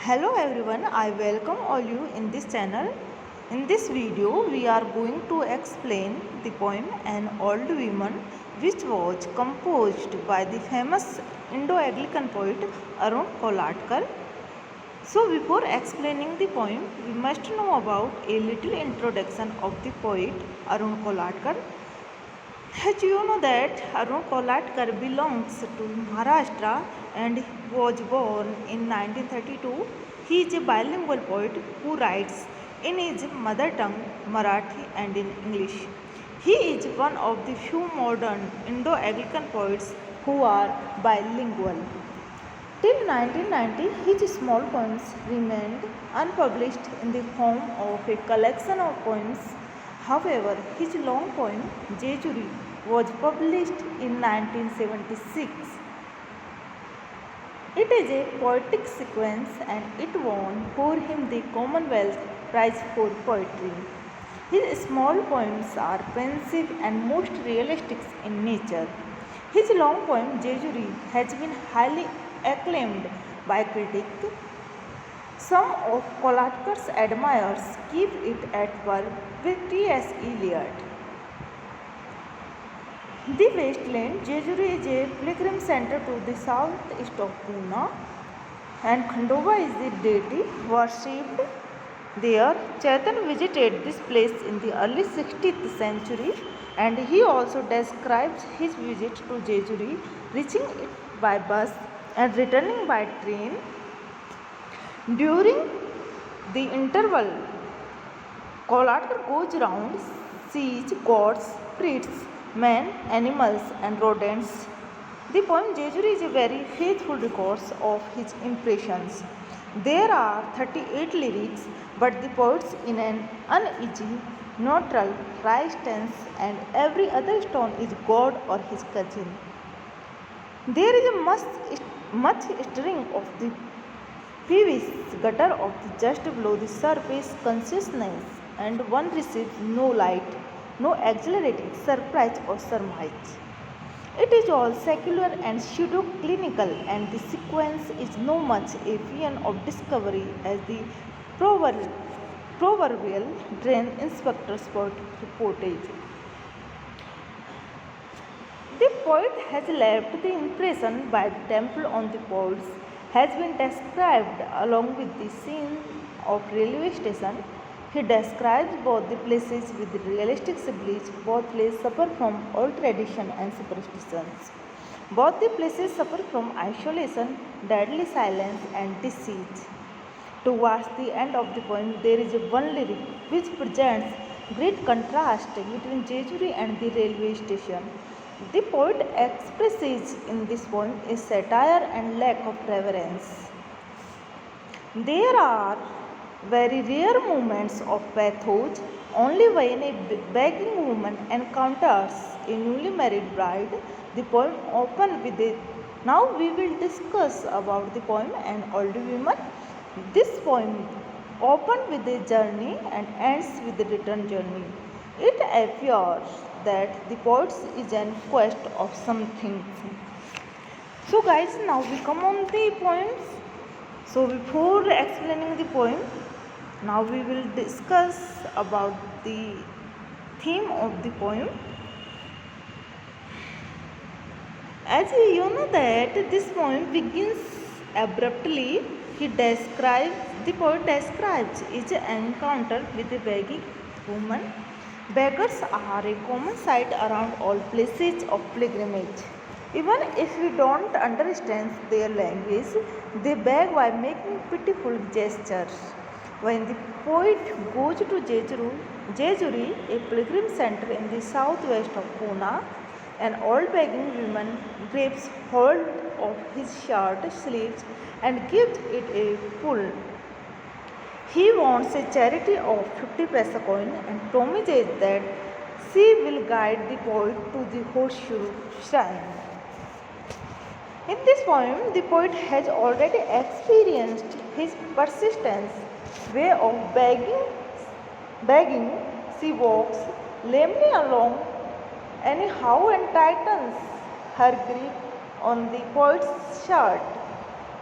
Hello everyone, I welcome all you in this channel. In this video, we are going to explain the poem An Old Woman, which was composed by the famous Indo-Anglican poet Arun Kolatkar. So before explaining the poem, we must know about a little introduction of the poet Arun Kolatkar. As you know that Arun Kolatkar belongs to Maharashtra and was born in 1932. He is a bilingual poet who writes in his mother tongue Marathi and in English. He is one of the few modern Indo-Anglican poets who are bilingual. Till 1990, his small poems remained unpublished in the form of a collection of poems. However, his long poem Jejuri was published in 1976. It is a poetic sequence and it won for him the Commonwealth Prize for Poetry. His small poems are pensive and most realistic in nature. His long poem Jejuri has been highly acclaimed by critics. Some of Kolatkar's admirers give it at par with T.S. Eliot. The Wasteland, Jejuri is a pilgrim center to the southeast of Pune, and Khandova is the deity worshipped there. Chaitanya visited this place in the early 16th century, and he also describes his visit to Jejuri, reaching it by bus and returning by train. During the interval, Kolatkar goes around, sees gods, spirits, men, animals, and rodents. The poem Jejuri is a very faithful record of his impressions. There are 38 lyrics, but the poets in an uneasy, neutral, right stance, and every other stone is God or his cousin. There is a much stirring of the previous gutter of the just below the surface consciousness, and one receives no light, no exhilarating surprise or surmise. It is all secular and pseudo-clinical, and the sequence is no much a paean of discovery as the proverbial drain inspector's reportage. The poet has left the impression by the temple on the poets has been described along with the scene of railway station. He describes both the places with realistic symbolism. Both places suffer from old tradition and superstitions. Both the places suffer from isolation, deadly silence, and disease. Towards the end of the poem, there is one lyric which presents great contrast between Jejuri and the railway station. The poet expresses in this poem a satire and lack of reverence. There are very rare moments of pathos. Only when a begging woman encounters a newly married bride, the poem opens with a. Now we will discuss about the poem An Old Woman. This poem opens with a journey and ends with a return journey. It appears that the poet is in quest of something. So guys, now we come on the poems. So before explaining the poem, now we will discuss about the theme of the poem. As you know that this poem begins abruptly. The poet describes his encounter with a begging woman. Beggars are a common sight around all places of pilgrimage. Even if we don't understand their language, they beg by making pitiful gestures. When the poet goes to Jejuri, a pilgrim center in the southwest of Pune, an old begging woman grabs hold of his shirt sleeves and gives it a pull. He wants a charity of 50 paisa coin and promises that she will guide the poet to the horseshoe shrine. In this poem, the poet has already experienced his persistence way of begging. She walks lamely along anyhow and tightens her grip on the poet's shirt.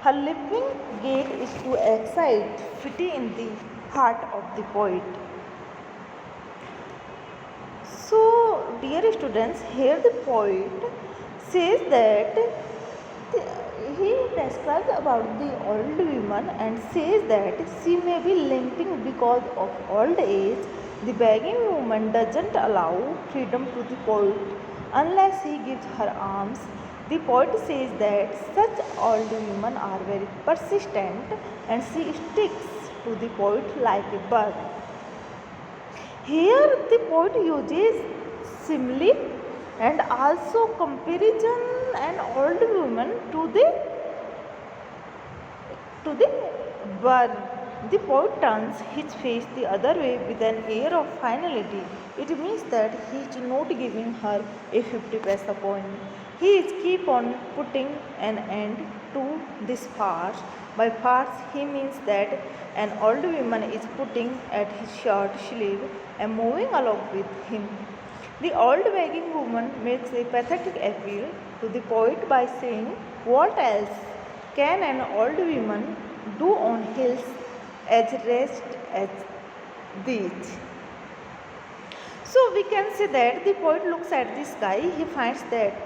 Her living gait is to excite pity in the heart of the poet. So, dear students, here the poet says that he describes about the old woman and says that she may be limping because of old age. The begging woman doesn't allow freedom to the poet unless he gives her arms. The poet says that such old women are very persistent and she sticks to the poet like a bug. Here the poet uses simile and also comparison an old woman to the bird. The poet turns his face the other way with an air of finality. It means that he is not giving her a 50 paisa coin. He is keep on putting an end to this farce. By farce he means that an old woman is putting at his shirt sleeve and moving along with him. The old begging woman makes a pathetic appeal to the poet by saying, "What else can an old woman do on hills as rest as these?" So we can say that the poet looks at the sky, he finds that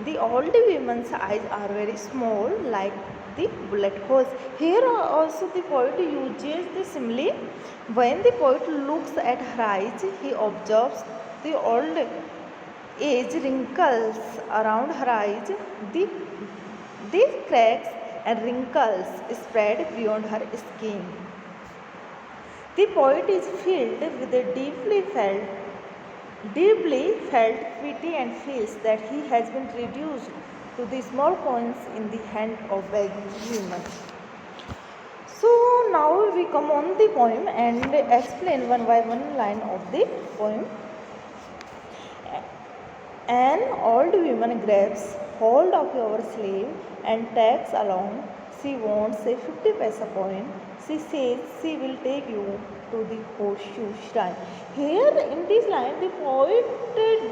the old woman's eyes are very small like the bullet holes. Here also the poet uses the simile. When the poet looks at her eyes, he observes the old age wrinkles around her eyes. These cracks and wrinkles spread beyond her skin. The poet is filled with a deeply felt pity and feels that he has been reduced to the small coins in the hand of begging women. So now we come on the poem and explain one by one line of the poem. An old woman grabs hold of your sleeve and tags along. She wants a 50 paisa coin. She says she will take you to the horseshoe shrine. Here in this line the poet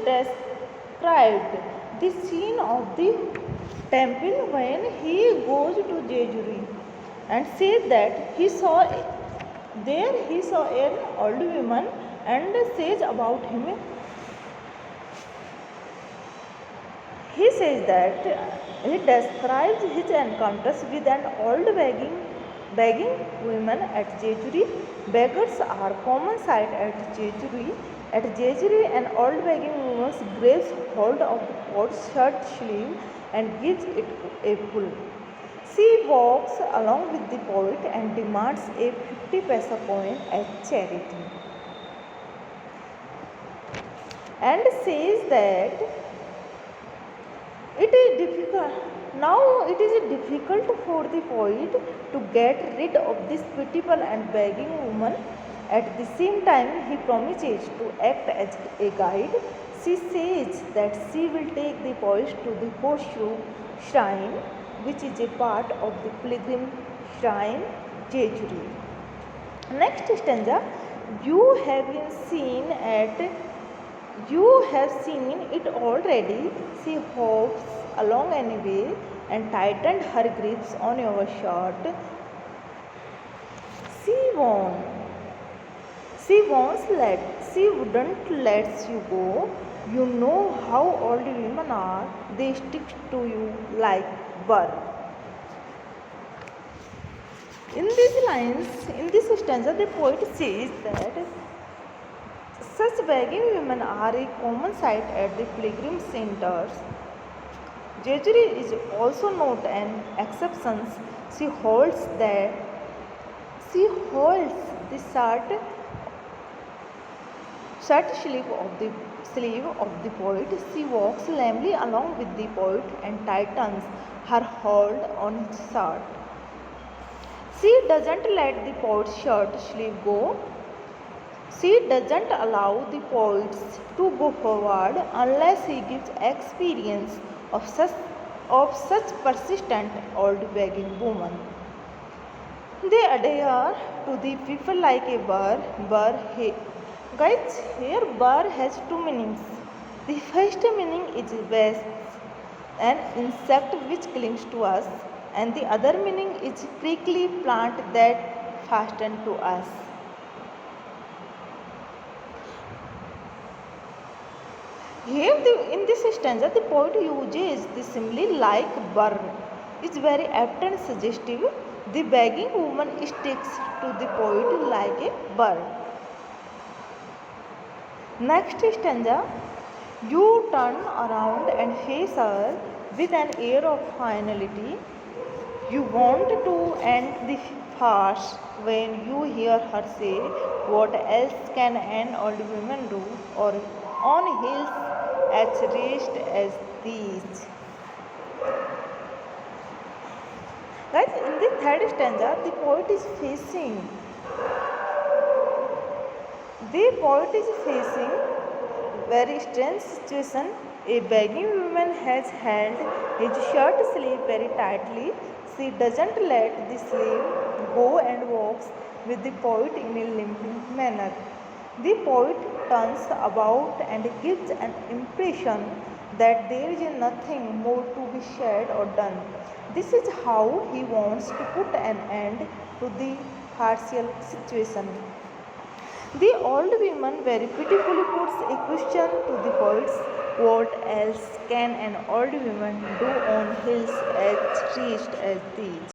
described the scene of the temple when he goes to Jejuri and says that he saw an old woman and says about him. He says that he describes his encounters with an old begging woman at Jejuri. Beggars are common sight at Jejuri. At Jejuri, an old begging woman grabs hold of the poet's shirt sleeve and gives it a pull. She walks along with the poet and demands a 50 paisa coin as charity and says that it is difficult for the poet to get rid of this pitiable and begging woman. At the same time, he promises to act as a guide. She says that she will take the poet to the horseshoe shrine, which is a part of the pilgrim shrine Jejuri. Next stanza, you have seen it already. She hops along anyway and tightened her grips on your shirt. She wouldn't let you go. You know how old women are. They stick to you like burr. In this stanza, the poet says that such begging women are a common sight at the pilgrim centers. Jejuri is also not an exception. She holds the shirt sleeve of the poet. She walks lamely along with the poet and tightens her hold on his shirt. She doesn't let the poet's shirt sleeve go. She doesn't allow the poets to go forward unless he gives experience of such persistent old begging woman. They adhere to the people like a burr. Guys, here burr has two meanings. The first meaning is wasp, an insect which clings to us. and the other meaning is prickly plant that fasten to us. Here, in this stanza, the poet uses the simile like burn. It's very apt and suggestive. The begging woman sticks to the poet like a burn. Next stanza, you turn around and face her with an air of finality. You want to end the farce when you hear her say, "What else can an old woman do?" or "On hills as raised as these." Guys, in the third stanza, the poet is facing very strange situation. A begging woman has held his shirt sleeve very tightly. She doesn't let the sleeve go and walks with the poet in a limping manner. The poet turns about and gives an impression that there is nothing more to be said or done. This is how he wants to put an end to the partial situation. The old woman very pitifully puts a question to the poets: what else can an old woman do on hills as reached as these?